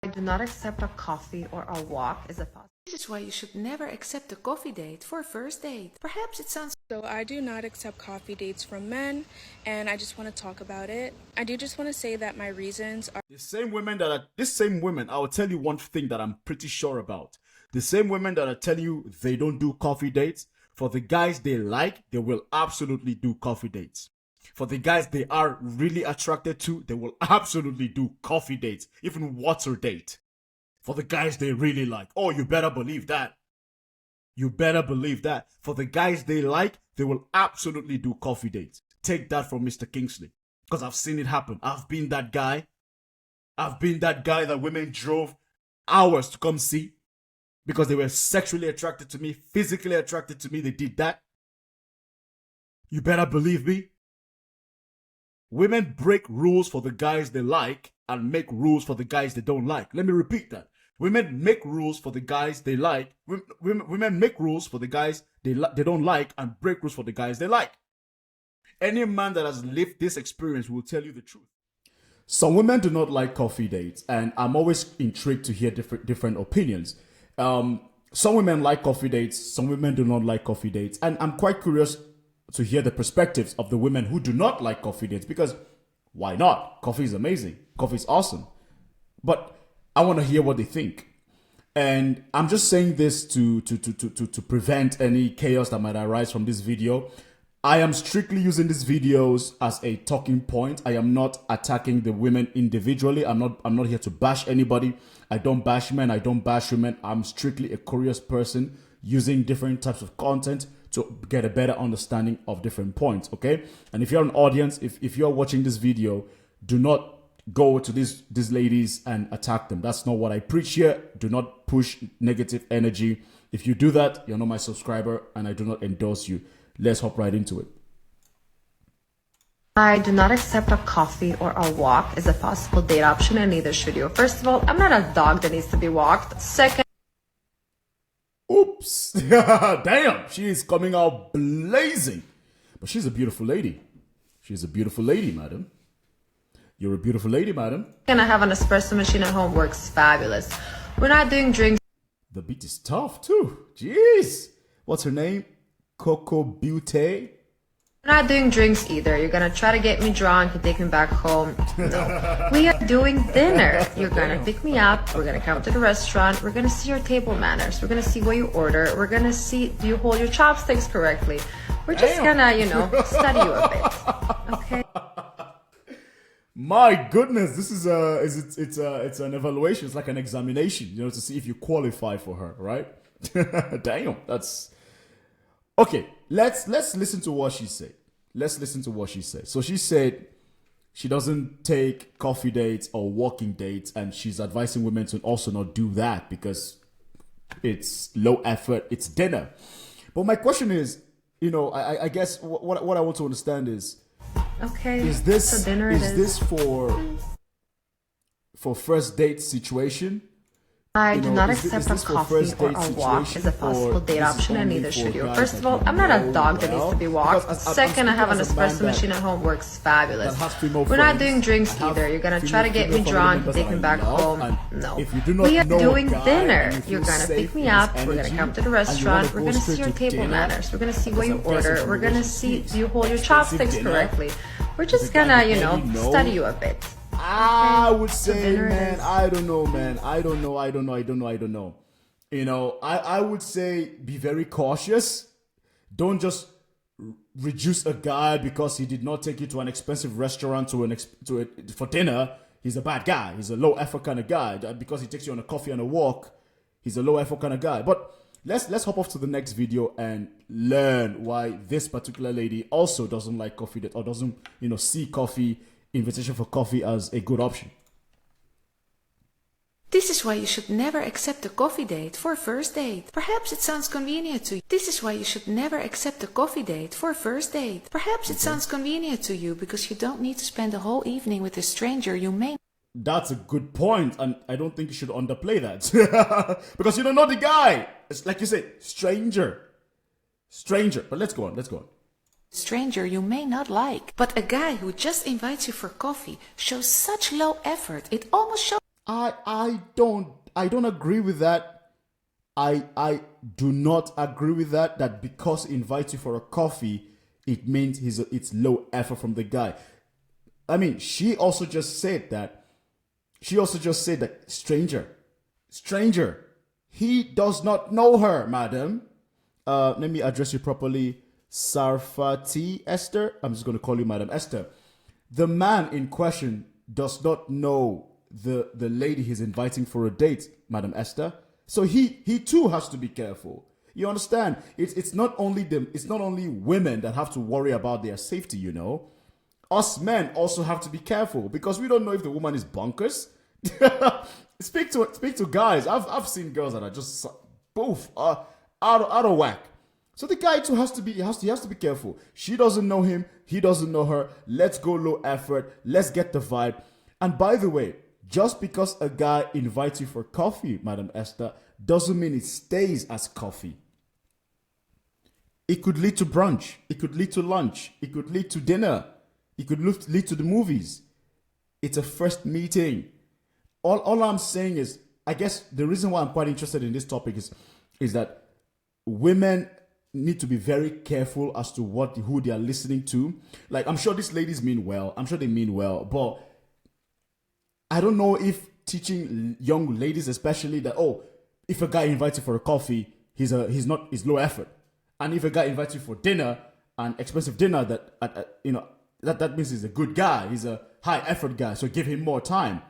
I do not accept a coffee or a walk as a possibility. This is why you should never accept a coffee date for a first date. Perhaps it sounds So I do not accept coffee dates from men, and I just want to talk about it. I do just want to say that my reasons are These same women, I will tell you one thing that I'm pretty sure about. The same women that are telling you they don't do coffee dates, for the guys they like, they will absolutely do coffee dates. For the guys they are really attracted to, they will absolutely do coffee dates, even water date. For the guys they really like, oh, you better believe that. You better believe that. For the guys they like, they will absolutely do coffee dates. Take that from Mr. Kingsley. Because I've seen it happen. I've been that guy. I've been that guy that women drove hours to come see. Because they were sexually attracted to me, physically attracted to me. They did that. You better believe me. Women break rules for the guys they like and make rules for the guys they don't like. Let me repeat that. Women make rules for the guys they like. Women make rules for the guys they don't like and break rules for the guys they like. Any man that has lived this experience will tell you the truth. Some women do not like coffee dates, and I'm always intrigued to hear different opinions. Some women like coffee dates, some women do not like coffee dates, and I'm quite curious to hear the perspectives of the women who do not like coffee dates, because why not? Coffee is amazing. Coffee is awesome. But I want to hear what they think. And I'm just saying this to prevent any chaos that might arise from this video. I am strictly using these videos as a talking point. I am not attacking the women individually. I'm not here to bash anybody. I don't bash men. I don't bash women. I'm strictly a curious person using different types of content to get a better understanding of different points, okay? And if you're an audience, if you're watching this video, do not go to these ladies and attack them. That's not what I preach here. Do not push negative energy. If you do that, you're not my subscriber and I do not endorse you. Let's hop right into it. I do not accept a coffee or a walk as a possible date option, and neither should you. First of all, I'm not a dog that needs to be walked. Second, oops. Damn, she is coming out blazing. But she's a beautiful lady. She's a beautiful lady, madam. You're a beautiful lady, madam. I have an espresso machine at home, works fabulous. We're not doing drinks. The beat is tough too. Jeez. What's her name? Coco Beauty. We're not doing drinks either. You're gonna try to get me drunk and take me back home. No. We are doing dinner. You're gonna pick me up. We're gonna come to the restaurant. We're gonna see your table manners. We're gonna see what you order. We're gonna see, do you hold your chopsticks correctly? We're just gonna, study you a bit. Okay? My goodness, this is it's an evaluation. It's like an examination, to see if you qualify for her, right? Damn, that's okay. Let's listen to what she said. Let's listen to what she said. So she said she doesn't take coffee dates or walking dates, and she's advising women to also not do that because it's low effort. It's dinner. But my question is, I guess what I want to understand is, okay, is this so dinner is this for first date situation? I do not accept a coffee or a walk as a possible date option, and neither should you. First of all, I'm not a dog that needs to be walked. Second, I have an espresso machine at home, works fabulous. We're not doing drinks either. You're gonna try to get me drunk and take me back home. No. We are doing dinner. You're gonna pick me up. We're gonna come to the restaurant. We're gonna see your table manners. We're gonna see what you order. We're gonna see, do you hold your chopsticks correctly? We're just gonna, study you a bit. I would say, man, I don't know, man. I don't know. I would say be very cautious. Don't just reduce a guy because he did not take you to an expensive restaurant for dinner. He's a bad guy. He's a low effort kind of guy. Because he takes you on a coffee and a walk, he's a low effort kind of guy. But let's hop off to the next video and learn why this particular lady also doesn't like coffee or doesn't, see coffee, invitation for coffee as a good option. This is why you should never accept a coffee date for a first date. Perhaps it sounds convenient to you. This is why you should never accept a coffee date for a first date. Perhaps it sounds convenient to you because you don't need to spend the whole evening with a stranger you may. That's a good point, and I don't think you should underplay that. Because you don't know the guy. It's like you said, stranger. But let's go on. Stranger you may not like. But a guy who just invites you for coffee shows such low effort, it almost shows. I don't agree with that. I do not agree with that. That because he invites you for a coffee, it means it's low effort from the guy. I mean, she also just said that. Stranger. He does not know her, madam. Let me address you properly. Sarfati Esther. I'm just going to call you Madam Esther. The man in question does not know the lady he's inviting for a date, Madam Esther. So he too has to be careful. You understand? It's not only women that have to worry about their safety, you know. Us men also have to be careful because we don't know if the woman is bonkers. Speak to guys. I've seen girls that are just out of whack. So the guy too has to be careful. She doesn't know him, he doesn't know her. Let's go low effort. Let's get the vibe. And by the way, just because a guy invites you for coffee, Madam Esther, doesn't mean it stays as coffee. It could lead to brunch. It could lead to lunch. It could lead to dinner. It could lead to the movies. It's a first meeting. All I'm saying is, I guess the reason why I'm quite interested in this topic is that women need to be very careful as to who they are listening to. Like, I'm sure these ladies mean well. I'm sure they mean well, but I don't know if teaching young ladies, especially, that if a guy invites you for a coffee, he's low effort, and if a guy invites you for dinner, an expensive dinner, that means he's a good guy. He's a high effort guy, so give him more time.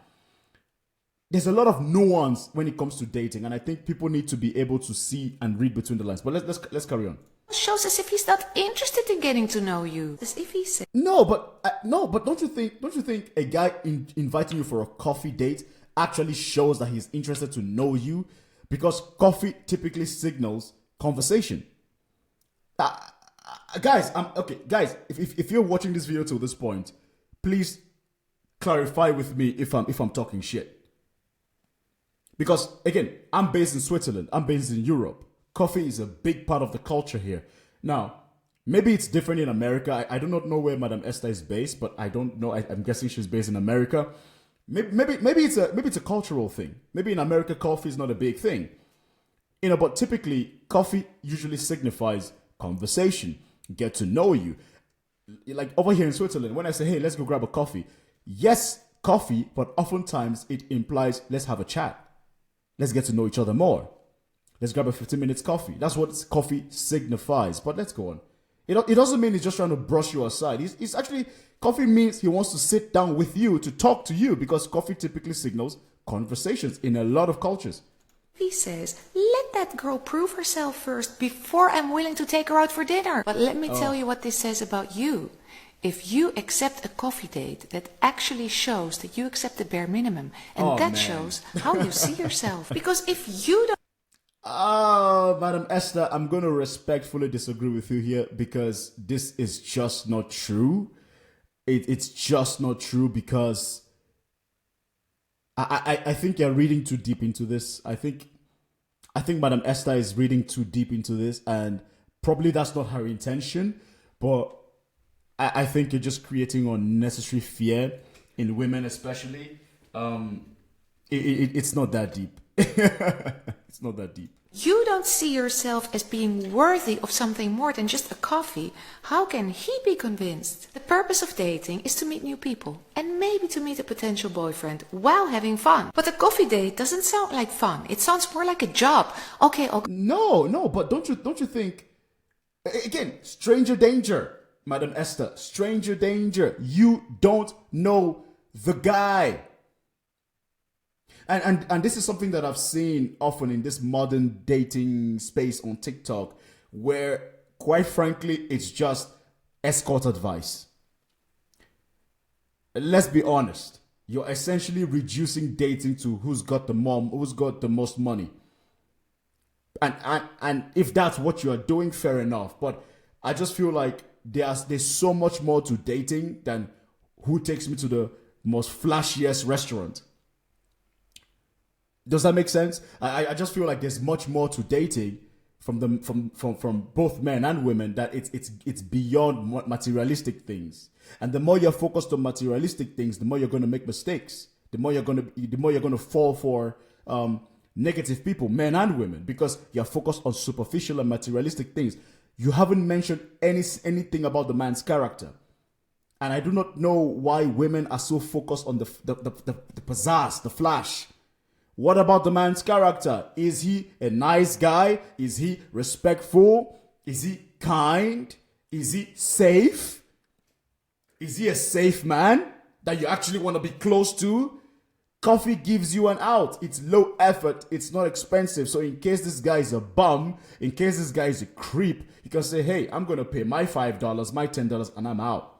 There's a lot of nuance when it comes to dating, and I think people need to be able to see and read between the lines. But let's carry on. Shows as if he's not interested in getting to know you. As if he said. No, but don't you think a guy inviting you for a coffee date actually shows that he's interested to know you? Because coffee typically signals conversation. Guys, if you're watching this video till this point, please clarify with me if I'm talking shit. Because, again, I'm based in Switzerland. I'm based in Europe. Coffee is a big part of the culture here. Now, maybe it's different in America. I do not know where Madam Esther is based, but I don't know. I'm guessing she's based in America. Maybe it's a cultural thing. Maybe in America, coffee is not a big thing. But typically, coffee usually signifies conversation, get to know you. Like over here in Switzerland, when I say, hey, let's go grab a coffee. Yes, coffee, but oftentimes it implies let's have a chat. Let's get to know each other more. Let's grab a 15 minutes coffee. That's what coffee signifies. But let's go on. It doesn't mean he's just trying to brush you aside. It's actually, coffee means he wants to sit down with you to talk to you, because coffee typically signals conversations in a lot of cultures. He says, let that girl prove herself first before I'm willing to take her out for dinner. But let me tell you what this says about you. If you accept a coffee date, that actually shows that you accept the bare minimum. And shows how you see yourself. Because if you don't... Madam Esther, I'm going to respectfully disagree with you here, because this is just not true. It's just not true, because I think you're reading too deep into this. I think Madam Esther is reading too deep into this, and probably that's not her intention, but I think you're just creating unnecessary fear in women, especially. It's not that deep. It's not that deep. You don't see yourself as being worthy of something more than just a coffee. How can he be convinced? The purpose of dating is to meet new people and maybe to meet a potential boyfriend while having fun. But a coffee date doesn't sound like fun. It sounds more like a job. Okay. No, but don't you think, again, stranger danger. Madam Esther, stranger danger. You don't know the guy. And this is something that I've seen often in this modern dating space on TikTok, where, quite frankly, it's just escort advice. Let's be honest. You're essentially reducing dating to who's got the most money. And if that's what you are doing, fair enough. But I just feel like there's so much more to dating than who takes me to the most flashiest restaurant. Does that make sense? I just feel like there's much more to dating from both men and women, that it's beyond materialistic things. And the more you're focused on materialistic things, the more you're going to make mistakes. the more you're gonna fall for negative people, men and women, because you're focused on superficial and materialistic things. You haven't mentioned anything about the man's character. And I do not know why women are so focused on the pizzazz, the flash. What about the man's character? Is he a nice guy? Is he respectful? Is he kind? Is he safe? Is he a safe man that you actually want to be close to? Coffee gives you an out. It's low effort. It's not expensive. So in case this guy is a bum, in case this guy is a creep, you can say, hey, I'm going to pay my $5, my $10, and I'm out.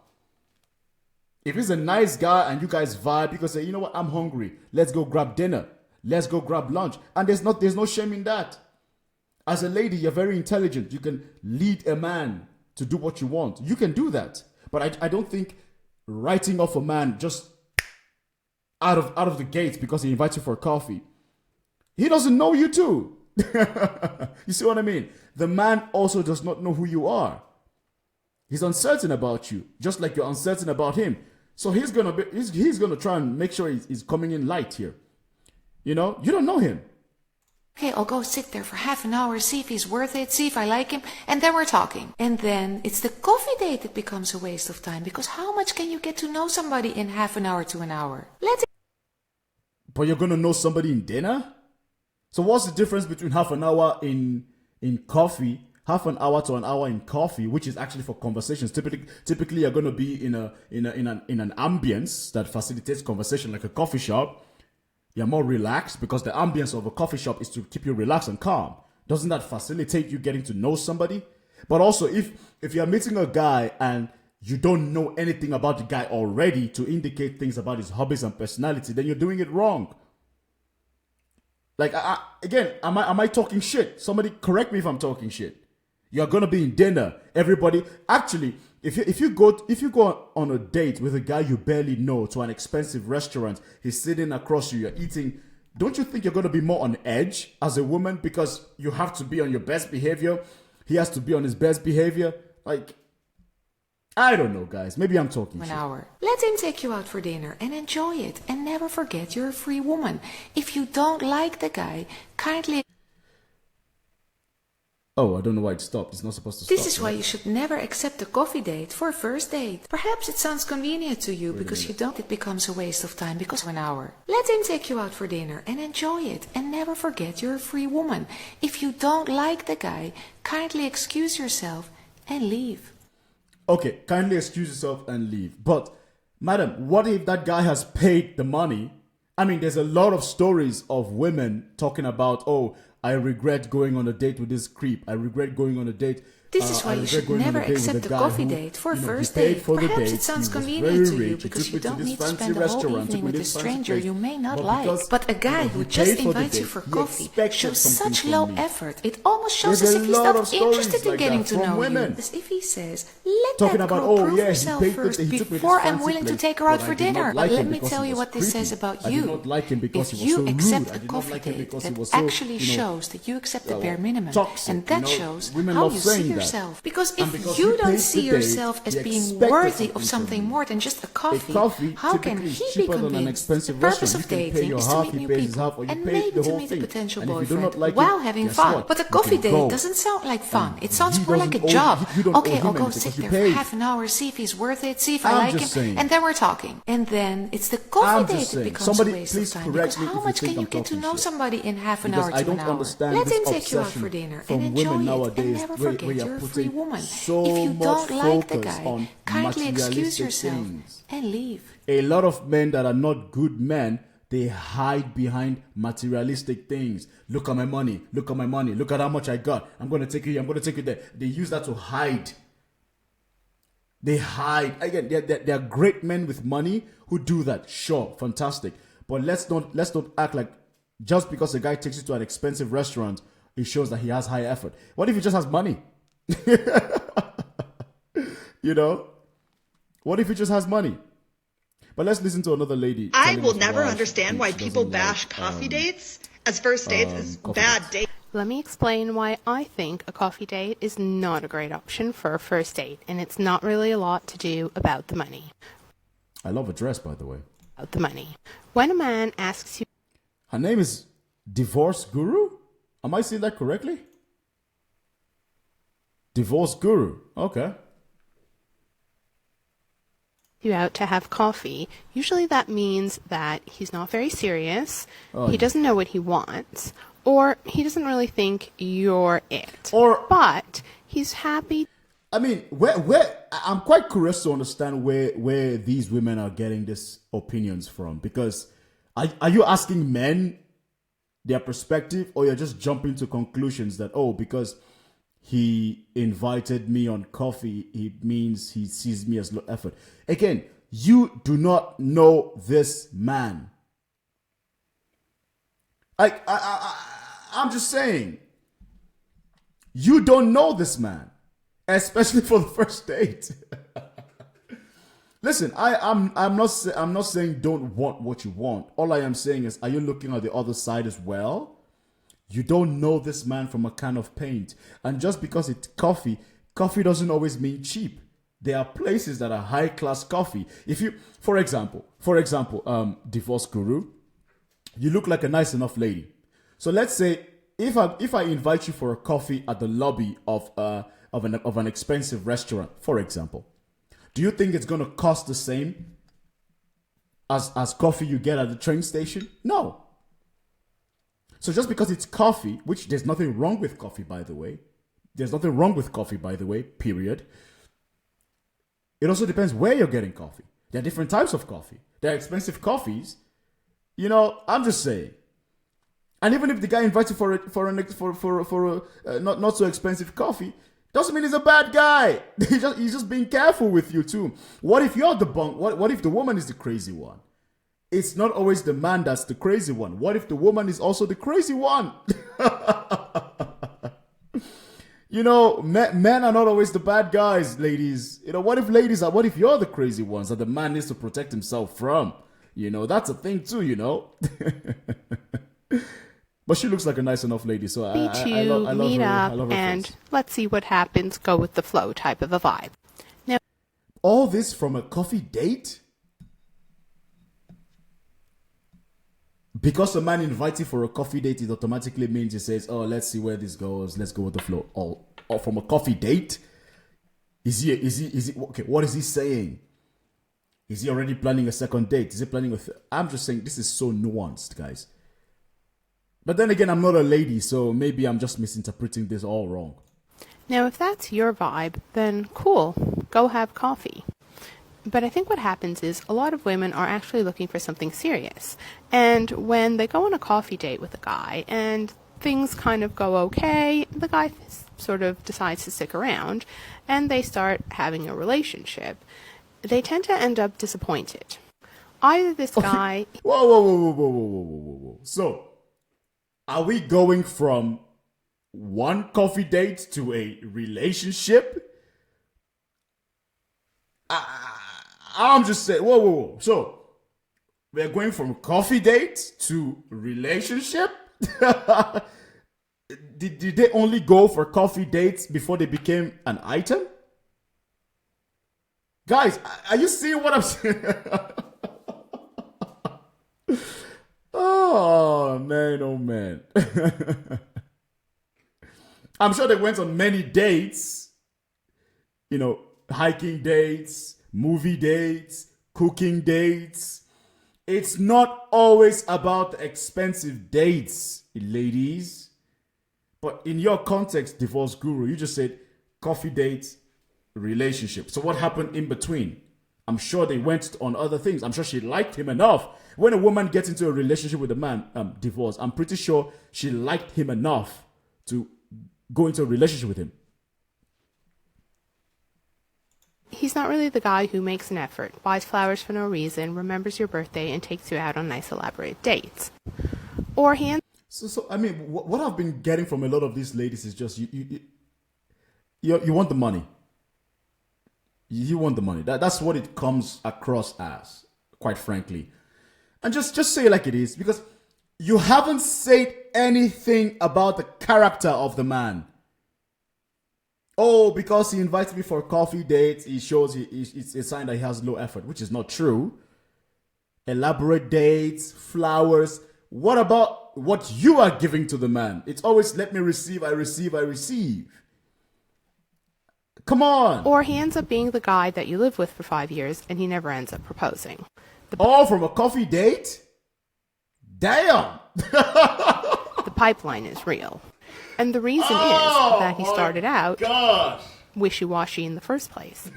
If he's a nice guy and you guys vibe, you can say, you know what, I'm hungry. Let's go grab dinner. Let's go grab lunch. And there's no shame in that. As a lady, you're very intelligent. You can lead a man to do what you want. You can do that. But I don't think writing off a man just out of the gates because he invites you for coffee. He doesn't know you too. You see what I mean? The man also does not know who you are. He's uncertain about you, just like you're uncertain about him. So he's gonna try and make sure he's coming in light here. You know, you don't know him. Okay, I'll go sit there for half an hour, see if he's worth it, see if I like him, and then we're talking. And then it's the coffee date that becomes a waste of time, because how much can you get to know somebody in half an hour to an hour? But you're gonna know somebody in dinner? So what's the difference between half an hour in coffee, half an hour to an hour in coffee, which is actually for conversations? Typically you're gonna be in an ambience that facilitates conversation, like a coffee shop. You're more relaxed because the ambience of a coffee shop is to keep you relaxed and calm. Doesn't that facilitate you getting to know somebody? But also, if you're meeting a guy and you don't know anything about the guy already to indicate things about his hobbies and personality, then you're doing it wrong. Like, again, am I talking shit? Somebody correct me if I'm talking shit. You're gonna be in dinner. Everybody, actually, if you go on a date with a guy you barely know to an expensive restaurant, he's sitting across you, you're eating. Don't you think you're gonna be more on edge as a woman because you have to be on your best behavior? He has to be on his best behavior. Like, I don't know, guys. Maybe I'm talking shit. An hour. Let him take you out for dinner and enjoy it. And never forget you're a free woman. If you don't like the guy, kindly... Oh, I don't know why it stopped. It's not supposed to stop. This is why you should never accept a coffee date for a first date. Perhaps it sounds convenient to you because you don't. It becomes a waste of time because of an hour. Let him take you out for dinner and enjoy it. And never forget you're a free woman. If you don't like the guy, kindly excuse yourself and leave. Okay, kindly excuse yourself and leave. But, madam, what if that guy has paid the money? I mean, there's a lot of stories of women talking about, oh, I regret going on a date with this creep. I regret going on a date. This is why you should never accept a coffee date for a first date. Perhaps it sounds convenient to you because you don't need to spend the whole evening with a stranger you may not like. But a guy who just invites you for coffee shows such low effort. It almost shows as if he's not interested in getting to know you. As if he says, let that girl prove herself first before I'm willing to take her out for dinner. But let me tell you what this says about you. If you accept a coffee date, that actually shows that you accept the bare minimum. And that shows how you see yourself. Because if you don't see yourself as being worthy of something more than just a coffee, how can he be convinced? The purpose of dating is to meet new people and maybe to meet a potential boyfriend while having fun. But a coffee date doesn't sound like fun. It sounds more like a job. Okay, I'll go sit there for half an hour, see if he's worth it, see if I like him, and then we're talking. And then it's the coffee date that becomes a waste of time. Because how much can you get to know somebody in half an hour to an hour? Let him take you out for dinner and enjoy it and never forget you're a free woman. If you don't like the guy, kindly excuse yourself and leave. A lot of men that are not good men, they hide behind materialistic things. Look at my money. Look at my money. Look at how much I got. I'm going to take you here. I'm going to take you there. They use that to hide. They hide. Again, there are great men with money who do that. Sure, fantastic. But let's not act like just because a guy takes you to an expensive restaurant, it shows that he has high effort. What if he just has money? You know? What if he just has money? But let's listen to another lady. I will never understand why people bash coffee dates as first dates as bad dates. Let me explain why I think a coffee date is not a great option for a first date, and it's not really a lot to do about the money. I love a dress, by the way. about the money. When a man asks you Her name is Divorce Guru? Am I saying that correctly? Divorce Guru. Okay. out to have coffee, usually that means that he's not very serious, he doesn't know what he wants, or he doesn't really think you're it. But he's happy. I mean, I'm quite curious to understand where these women are getting these opinions from, because are you asking men their perspective, or you're just jumping to conclusions that, oh, because he invited me on coffee, it means he sees me as low effort? Again, you do not know this man. I'm just saying, you don't know this man, especially for the first date. Listen, I'm not saying don't want what you want. All I am saying is, are you looking at the other side as well? You don't know this man from a can of paint. And just because it's coffee doesn't always mean cheap. There are places that are high class coffee. If you, for example, Divorce Guru, you look like a nice enough lady. So let's say if I invite you for a coffee at the lobby of an expensive restaurant, for example, do you think it's going to cost the same as coffee you get at the train station? No. So just because it's coffee, which there's nothing wrong with coffee, by the way. There's nothing wrong with coffee, by the way, period. It also depends where you're getting coffee. There are different types of coffee. There are expensive coffees. You know, I'm just saying. And even if the guy invites you for a not so expensive coffee, doesn't mean he's a bad guy. He's just being careful with you too. What if you're the bunk? What if the woman is the crazy one? It's not always the man that's the crazy one. What if the woman is also the crazy one? You know, men are not always the bad guys, ladies. You know, what if you're the crazy ones that the man needs to protect himself from? You know, that's a thing too, you know. But she looks like a nice enough lady, so I love meet her. up I love her and face. let's see what happens, go with the flow type of a vibe. Now, All this from a coffee date? Because a man invites you for a coffee date, it automatically means he says, oh, let's see where this goes. Let's go with the flow. Or from a coffee date? Is he okay, what is he saying? Is he already planning a second date? Is he planning I'm just saying, this is so nuanced, guys. But then again, I'm not a lady, so maybe I'm just misinterpreting this all wrong. Now, if that's your vibe, then cool, go have coffee. But I think what happens is a lot of women are actually looking for something serious. And when they go on a coffee date with a guy and things kind of go okay, the guy sort of decides to stick around and they start having a relationship, they tend to end up disappointed. Either this guy... Whoa. So, are we going from one coffee date to a relationship? I'm just saying, whoa. So, we're going from coffee date to relationship? Did they only go for coffee dates before they became an item? Guys, are you seeing what I'm saying? Oh, man. I'm sure they went on many dates. You know, hiking dates, movie dates, cooking dates. It's not always about the expensive dates, ladies. But in your context, Divorce Guru, you just said coffee dates, relationship. So what happened in between? I'm sure they went on other things. I'm sure she liked him enough. When a woman gets into a relationship with a man, divorce, I'm pretty sure she liked him enough to go into a relationship with him. He's not really the guy who makes an effort, buys flowers for no reason, remembers your birthday, and takes you out on nice elaborate dates. Or he... So I mean, what I've been getting from a lot of these ladies is just you want the money. You want the money. That's what it comes across as, quite frankly. And just say it like it is, because you haven't said anything about the character of the man. Oh, because he invites me for a coffee date, he shows it's a sign that he has low effort, which is not true. elaborate dates, flowers. What about what you are giving to the man? It's always let me receive, I receive, I receive. Come on. Or he ends up being the guy that you live with for 5 years and he never ends up proposing. All from a coffee date? Damn. The pipeline is real. And the reason is that he started out wishy-washy in the first place.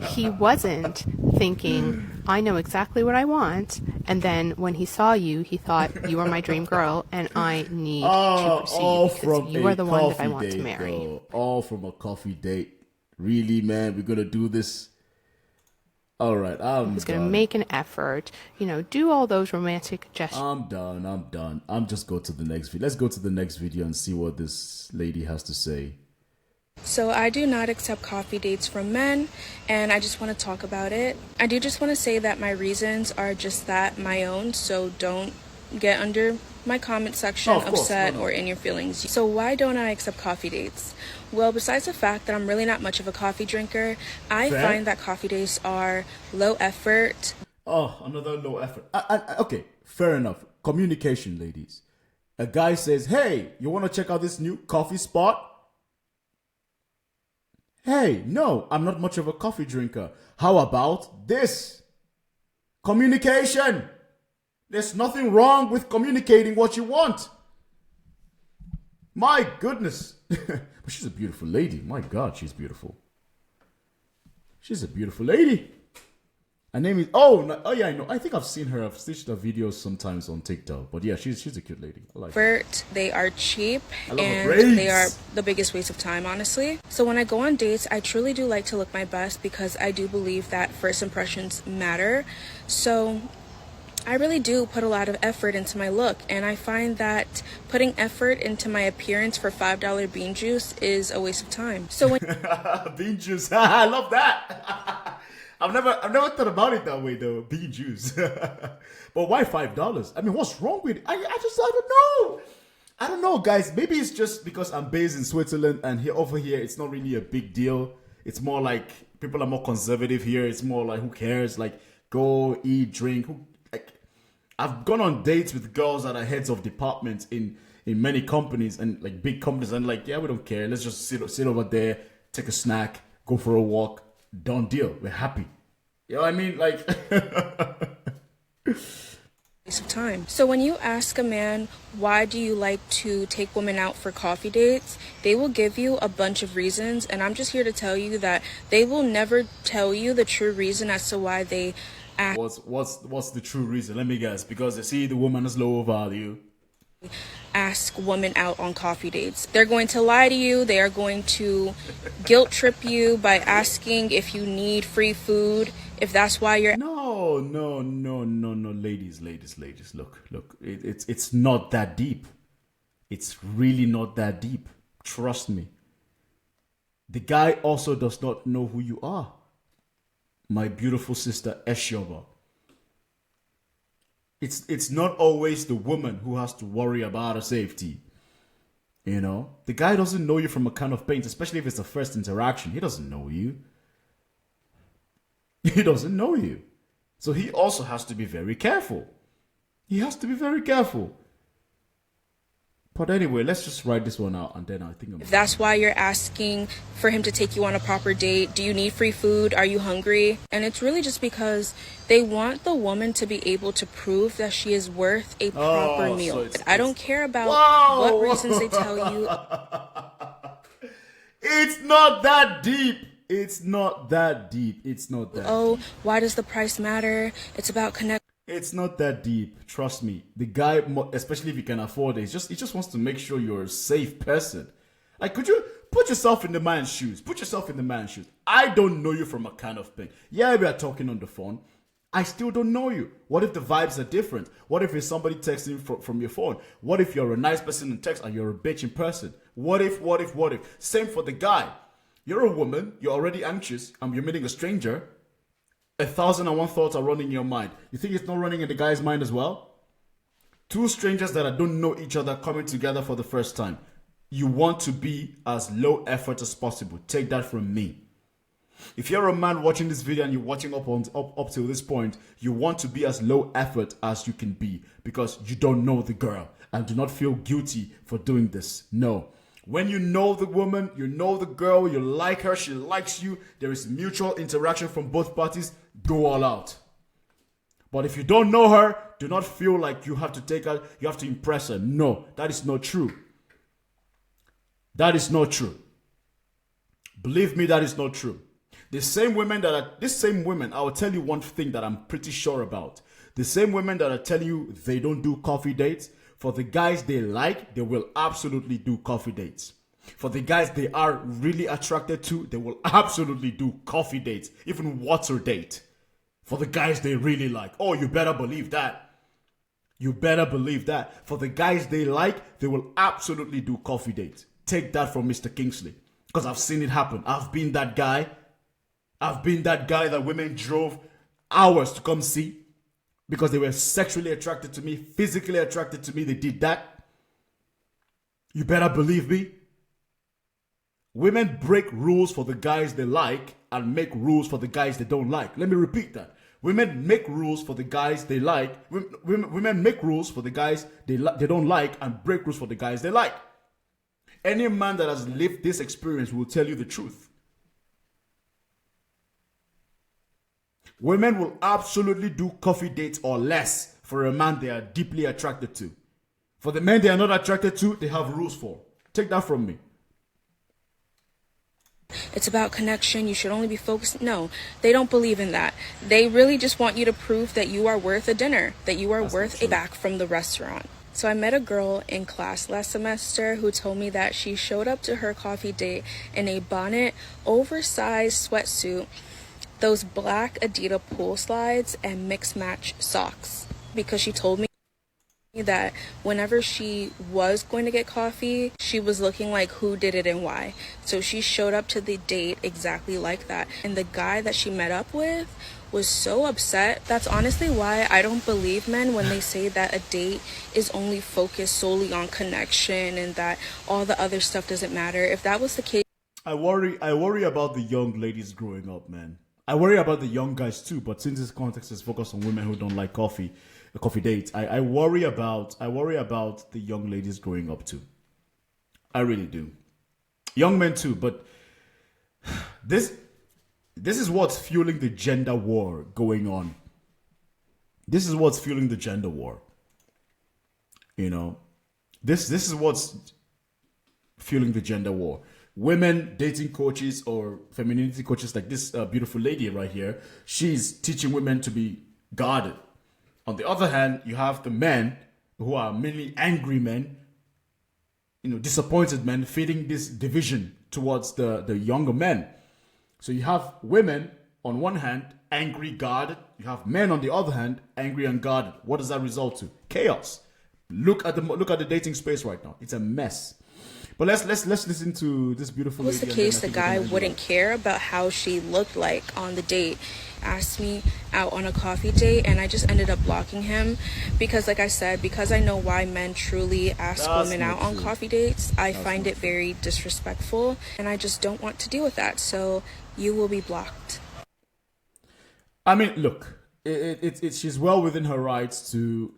He wasn't thinking, I know exactly what I want, and then when he saw you, he thought, you are my dream girl, and I need to proceed because you are the one that I want to marry. Though. All from a coffee date. Really, man? We're going to do this? All right, He's going to make an effort, do all those romantic gestures. I'm done. I'm just go to the next video. Let's go to the next video and see what this lady has to say. So I do not accept coffee dates from men, and I just want to talk about it. I do just want to say that my reasons are just that, my own, so don't get under my comment section upset or in your feelings. So why don't I accept coffee dates? Well, besides the fact that I'm really not much of a coffee drinker, I find that coffee dates are low effort. Oh, another low effort. Okay, fair enough. Communication, ladies. A guy says, hey, you want to check out this new coffee spot? Hey, no, I'm not much of a coffee drinker. How about this? Communication. There's nothing wrong with communicating what you want. My goodness. But she's a beautiful lady. My God, she's beautiful. She's a beautiful lady. Her name is... Oh, yeah, I know. I think I've seen her. I've stitched her videos sometimes on TikTok. But yeah, she's a cute lady. I like her. They are cheap and they are the biggest waste of time, honestly. So when I go on dates, I truly do like to look my best because I do believe that first impressions matter. So I really do put a lot of effort into my look, and I find that putting effort into my appearance for $5 bean juice is a waste of time. So when bean juice, I love that. I've never thought about it that way though, bean juice. But why $5? I mean, what's wrong with it? I don't know. I don't know, guys. Maybe it's just because I'm based in Switzerland and over here it's not really a big deal. It's more like people are more conservative here. It's more like who cares? Like go eat, drink. I've gone on dates with girls that are heads of departments in many companies and like big companies, and like, yeah, we don't care. Let's just sit over there, take a snack, go for a walk. Done deal. We're happy. You know what I mean? Like waste of time. So when you ask a man, why do you like to take women out for coffee dates? They will give you a bunch of reasons, and I'm just here to tell you that they will never tell you the true reason as to why they ask. What's the true reason? Let me guess. Because they see the woman is lower value. Ask women out on coffee dates. They're going to lie to you. They are going to guilt trip you by asking if you need free food, if that's why you're... No, ladies, look, it's not that deep. It's really not that deep. Trust me. The guy also does not know who you are. My beautiful sister Eshoba. It's not always the woman who has to worry about her safety. You know? The guy doesn't know you from a can of paint, especially if it's the first interaction. He doesn't know you. He doesn't know you. So he also has to be very careful. He has to be very careful. But anyway, let's just write this one out and then I think if that's why you're asking for him to take you on a proper date, do you need free food? Are you hungry? And it's really just because they want the woman to be able to prove that she is worth a proper meal. So I don't care about what reasons they tell you. It's not that deep. It's not that deep. It's not that deep. Why does the price matter? It's about connect. It's not that deep. Trust me. The guy, especially if you can afford it, he just wants to make sure you're a safe person. Like, could you put yourself in the man's shoes? Put yourself in the man's shoes. I don't know you from a can of paint. Yeah, we are talking on the phone. I still don't know you. What if the vibes are different? What if it's somebody texting from your phone? What if you're a nice person in text and you're a bitch in person? What if? Same for the guy. You're a woman. You're already anxious and you're meeting a stranger. 1,001 thoughts are running in your mind. You think it's not running in the guy's mind as well? Two strangers that don't know each other coming together for the first time. You want to be as low effort as possible. Take that from me. If you're a man watching this video and you're watching up till this point, you want to be as low effort as you can be because you don't know the girl, and do not feel guilty for doing this. No. When you know the woman, you know the girl, you like her, she likes you, there is mutual interaction from both parties, go all out. But if you don't know her, do not feel like you have to take her, you have to impress her. No, that is not true. That is not true. Believe me, that is not true. This same women, I will tell you one thing that I'm pretty sure about. The same women that are telling you they don't do coffee dates, for the guys they like, they will absolutely do coffee dates. For the guys they are really attracted to, they will absolutely do coffee dates, even water date. For the guys they really like. Oh, you better believe that. You better believe that. For the guys they like, they will absolutely do coffee dates. Take that from Mr. Kingsley. Because I've seen it happen. I've been that guy. I've been that guy that women drove hours to come see because they were sexually attracted to me, physically attracted to me. They did that. You better believe me. Women break rules for the guys they like and make rules for the guys they don't like. Let me repeat that. Women make rules for the guys they like. Women make rules for the guys they don't like and break rules for the guys they like. Any man that has lived this experience will tell you the truth. Women will absolutely do coffee dates or less for a man they are deeply attracted to. For the men they are not attracted to, they have rules for. Take that from me. It's about connection. You should only be focused. No, they don't believe in that. They really just want you to prove that you are worth a dinner, that you are worth a back from the restaurant. So I met a girl in class last semester who told me that she showed up to her coffee date in a bonnet, oversized sweatsuit, those black Adidas pool slides, and mixed match socks. Because she told me that whenever she was going to get coffee, she was looking like who did it and why. So she showed up to the date exactly like that. And the guy that she met up with was so upset. That's honestly why I don't believe men when they say that a date is only focused solely on connection and that all the other stuff doesn't matter. If that was the case, I worry about the young ladies growing up, man. I worry about the young guys too, but since this context is focused on women who don't like coffee dates, I worry about the young ladies growing up too. I really do. Young men too, but this is what's fueling the gender war going on. This is what's fueling the gender war. You know, this is what's fueling the gender war. Women dating coaches or femininity coaches like this beautiful lady right here, she's teaching women to be guarded. On the other hand, you have the men who are mainly angry men, disappointed men, feeding this division towards the younger men. So you have women on one hand, angry, guarded. You have men on the other hand, angry and guarded. What does that result to? Chaos. Look at the dating space right now. It's a mess. But let's listen to this beautiful lady. Was the case the guy wouldn't care about how she looked like on the date, asked me out on a coffee date, and I just ended up blocking him because, like I said, because I know why men truly ask women out on coffee dates, I find it very disrespectful, and I just don't want to deal with that. So you will be blocked. I mean, look. She's well within her rights to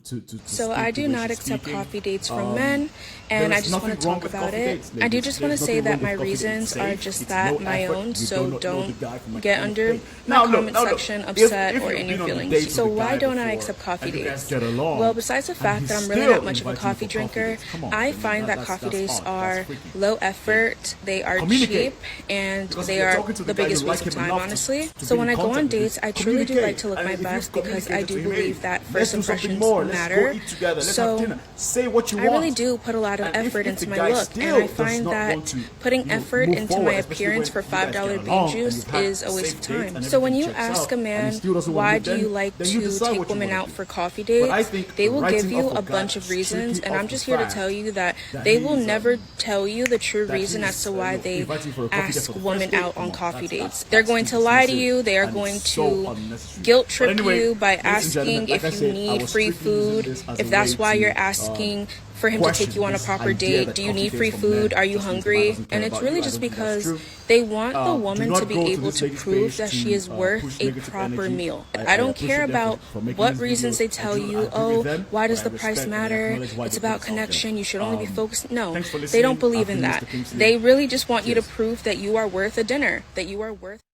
So I do not accept coffee dates from men, and I just want to talk about it. I do just want to say that my reasons are just that, my own, so don't get under my comment section upset or in your feelings. So why don't I accept coffee dates? Well, besides the fact that I'm really not much of a coffee drinker, I find that coffee dates are low effort, they are cheap, and they are the biggest waste of time, honestly. So when I go on dates, I truly do like to look my best, because I do believe that first impressions matter. So I really do put a lot of effort into my look, and I find that putting effort into my appearance for $5 bean juice is a waste of time. So when you ask a man, why do you like to take women out for coffee dates, they will give you a bunch of reasons, and I'm just here to tell you that they will never tell you the true reason as to why they ask women out on coffee dates. They're going to lie to you, they are going to guilt trip you by asking if you need free food, if that's why you're asking for him to take you on a proper date, do you need free food? Are you hungry? And it's really just because they want the woman to be able to prove that she is worth a proper meal. I don't care about what reasons they tell you, oh, why does the price matter? It's about connection, you should only be focused. No, they don't believe in that. They really just want you to prove that you are worth a dinner, that you are worth